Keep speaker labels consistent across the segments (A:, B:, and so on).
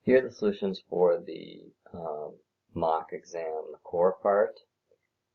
A: Here are the solutions for the mock exam, the core part.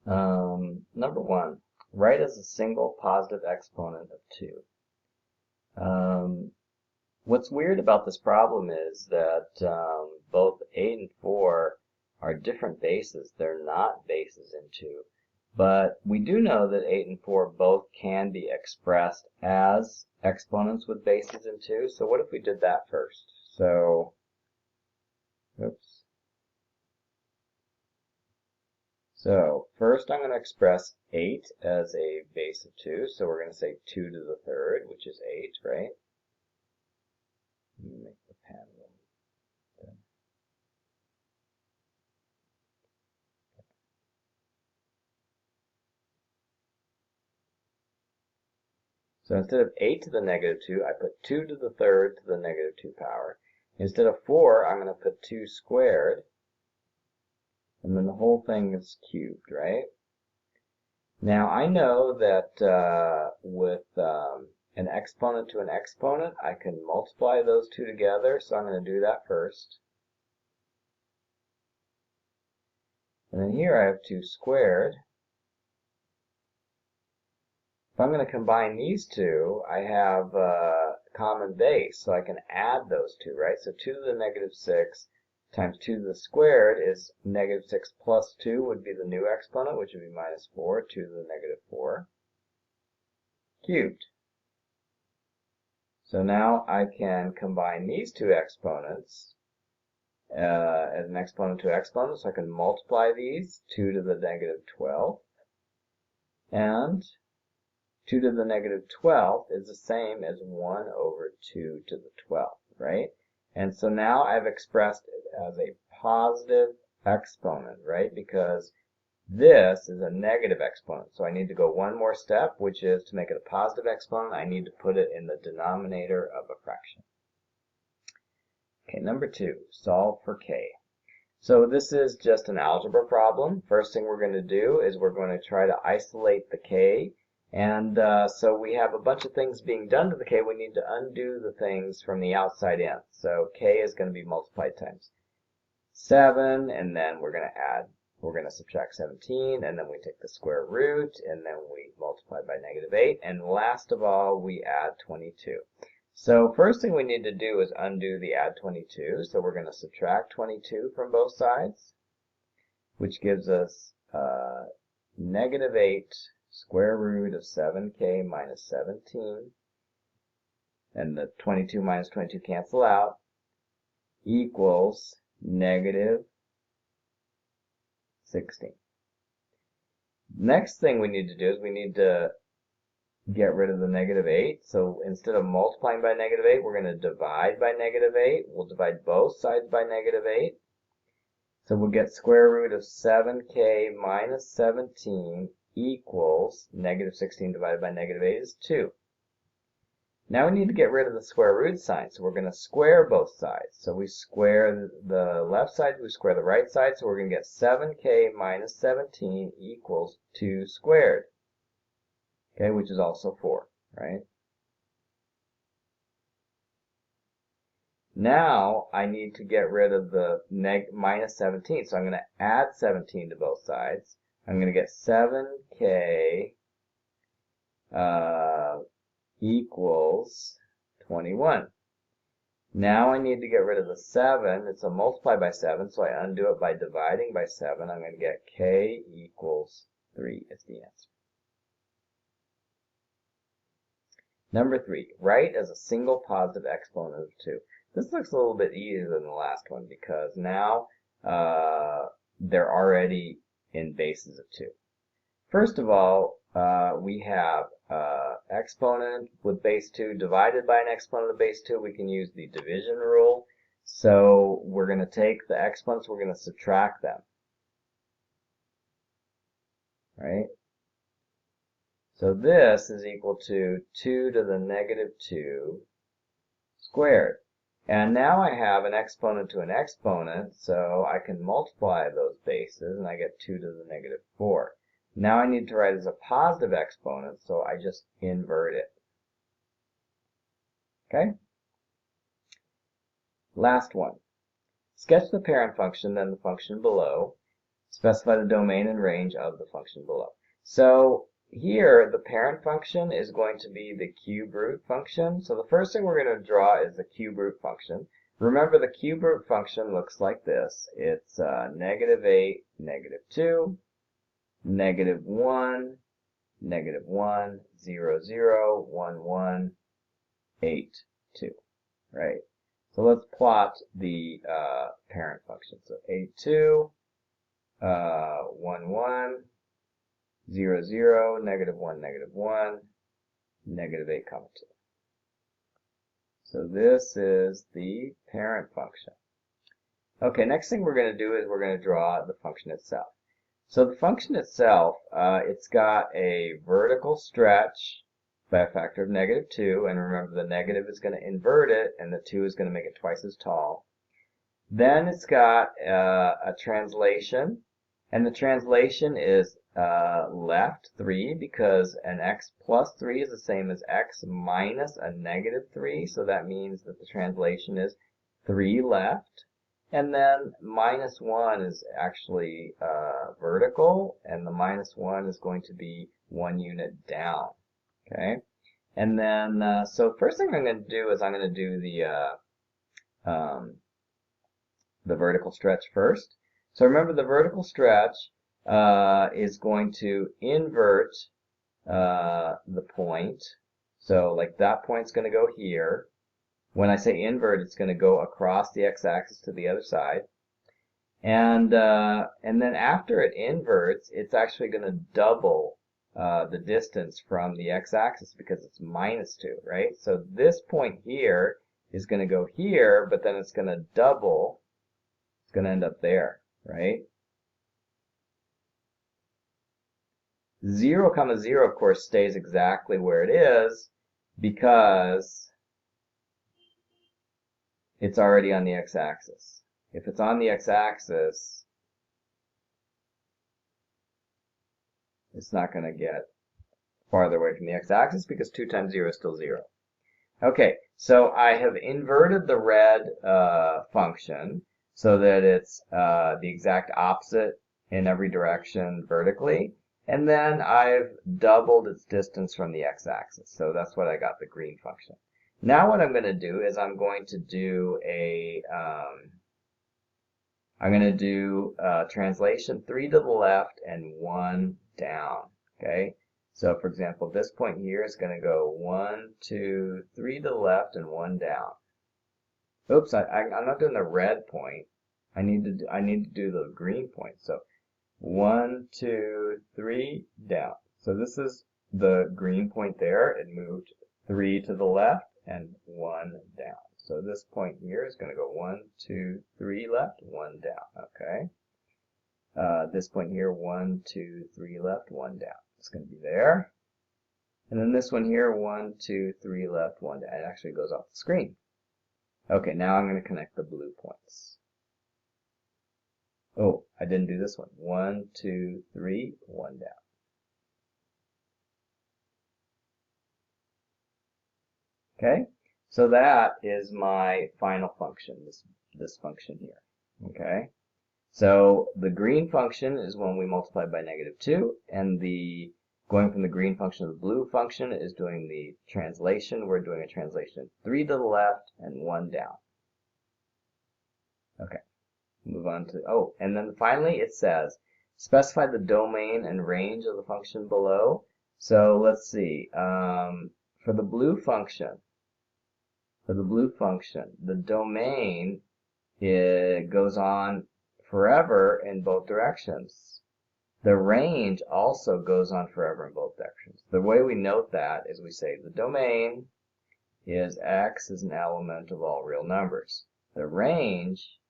A: Number one, write as a single positive exponent of 2. What's weird about this problem is that both 8 and 4 are different bases. They're not bases in 2. But we do know that 8 and 4 both can be expressed as exponents with bases in 2. So what if we did that first? So, oops. So first I'm going to express 8 as a base of 2. So we're going to say 2 to the third, which is 8, right? Let me make the pen a little thin. So instead of 8 to the negative 2, I put 2 to the third to the negative 2 power. Instead of 4, I'm going to put 2 squared, and then the whole thing is cubed, right? Now I know that with an exponent to an exponent, I can multiply those two together, so I'm going to do that first. And then here I have 2 squared. If I'm going to combine these two, I have a common base, so I can add those two, right? So 2 to the negative 6 times 2 to the squared is negative 6 plus 2 would be the new exponent, which would be minus 4, 2 to the negative 4, cubed. So now I can combine these two exponents as an exponent to exponent, so I can multiply these, 2 to the negative 12, and 2 to the negative 12th is the same as 1 over 2 to the 12th, right? And so now I've expressed it as a positive exponent, right? Because this is a negative exponent. So I need to go one more step, which is to make it a positive exponent, I need to put it in the denominator of a fraction. Okay, number 2, solve for k. So this is just an algebra problem. First thing we're going to do is we're going to try to isolate the k. And so we have a bunch of things being done to the k. We need to undo the things from the outside in. So k is going to be multiplied times 7, and then we're going to subtract 17, and then we take the square root, and then we multiply by negative 8, and last of all, we add 22. So first thing we need to do is undo the add 22. So we're going to subtract 22 from both sides, which gives us negative 8 square root of 7k minus 17, and the 22 minus 22 cancel out, equals negative 16. Next thing we need to do is we need to get rid of the negative 8. So instead of multiplying by negative 8, we're going to divide by negative 8. We'll divide both sides by negative 8. So we'll get square root of 7k minus 17 equals negative 16 divided by negative 8 is 2. Now we need to get rid of the square root sign, so we're going to square both sides. So we square the left side, we square the right side, so we're going to get 7k minus 17 equals 2 squared, okay, which is also 4, right? Now I need to get rid of the minus 17, so I'm going to add 17 to both sides. I'm going to get 7k equals 21. Now I need to get rid of the 7. It's a multiply by 7, so I undo it by dividing by 7. I'm going to get k equals 3 is the answer. Number 3, write as a single positive exponent of 2. This looks a little bit easier than the last one because now they're already in bases of 2. First of all, we have exponent with base 2 divided by an exponent of base 2. We can use the division rule. So we're going to take the exponents, we're going to subtract them, right? So this is equal to 2 to the negative 2 squared. And now I have an exponent to an exponent, so I can multiply those bases, and I get 2 to the negative 4. Now I need to write as a positive exponent, so I just invert it. Okay? Last one. sketch the parent function, then the function below. Specify the domain and range of the function below. So here, the parent function is going to be the cube root function. So the first thing we're going to draw is the cube root function. Remember, the cube root function looks like this. It's -8, -2, -1, -1, 0, 0, 1, 1, 8, 2, right? So let's plot the parent function. So 8, 2, 1, 1, 0, 0, -1, -1, -8, 2. So this is the parent function. Okay, next thing we're going to do is we're going to draw the function itself. So the function itself, it's got a vertical stretch by a factor of -2, and remember the negative is going to invert it, and the 2 is going to make it twice as tall. Then it's got a translation, and the translation is left 3, because an x plus 3 is the same as x minus a -3, so that means that the translation is 3 left. And then -1 is actually vertical, and the -1 is going to be 1 unit down. Okay, and then so first thing I'm going to do is I'm going to do the vertical stretch first. So remember, the vertical stretch is going to invert the point. So like that point's going to go here. When I say invert, it's going to go across the x-axis to the other side. And then after it inverts, it's actually going to double the distance from the x-axis because it's -2, right? So this point here is going to go here, but then it's going to double. It's going to end up there, right? 0, 0, of course, stays exactly where it is because it's already on the x-axis. If it's on the x-axis, it's not going to get farther away from the x-axis because 2 times 0 is still 0. Okay, so I have inverted the red function so that it's the exact opposite in every direction vertically. And then I've doubled its distance from the x-axis. So that's what I got the green function. Now what I'm going to do is I'm going to do a translation 3 to the left and 1 down. Okay, so for example, this point here is going to go 1, 2, 3 to the left and 1 down. Oops, I'm not doing the red point. I need to do the green point. So 1, 2, 3 down. So this is the green point there. It moved 3 to the left and 1 down. So this point here is going to go 1, 2, 3 left, 1 down. Okay. This point here, 1, 2, 3 left, 1 down. It's going to be there. And then this one here, 1, 2, 3 left, 1 down. It actually goes off the screen. Okay, now I'm going to connect the blue points. Oh, I didn't do this one. 1, 2, 3, 1 down. Okay, so that is my final function, this function here. Okay, so the green function is when we multiply by -2, and the going from the green function to the blue function is doing the translation. We're doing a translation 3 to the left and 1 down. Okay, move on to, oh, and then finally it says, specify the domain and range of the function below. So let's see, for the blue function, the domain, it goes on forever in both directions. The range also goes on forever in both directions. The way we note that is we say the domain is x is an element of all real numbers. The range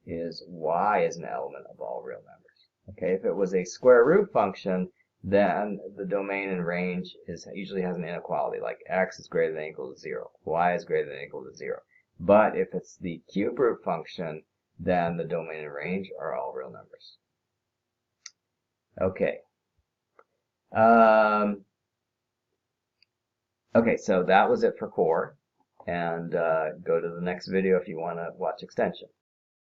A: is y is an element of all real numbers. Okay, if it was a square root function, then the domain and range usually has an inequality, like x is greater than or equal to 0, y is greater than or equal to 0. But if it's the cube root function, then the domain and range are all real numbers. Okay. Okay, so that was it for core. And go to the next video if you want to watch extension.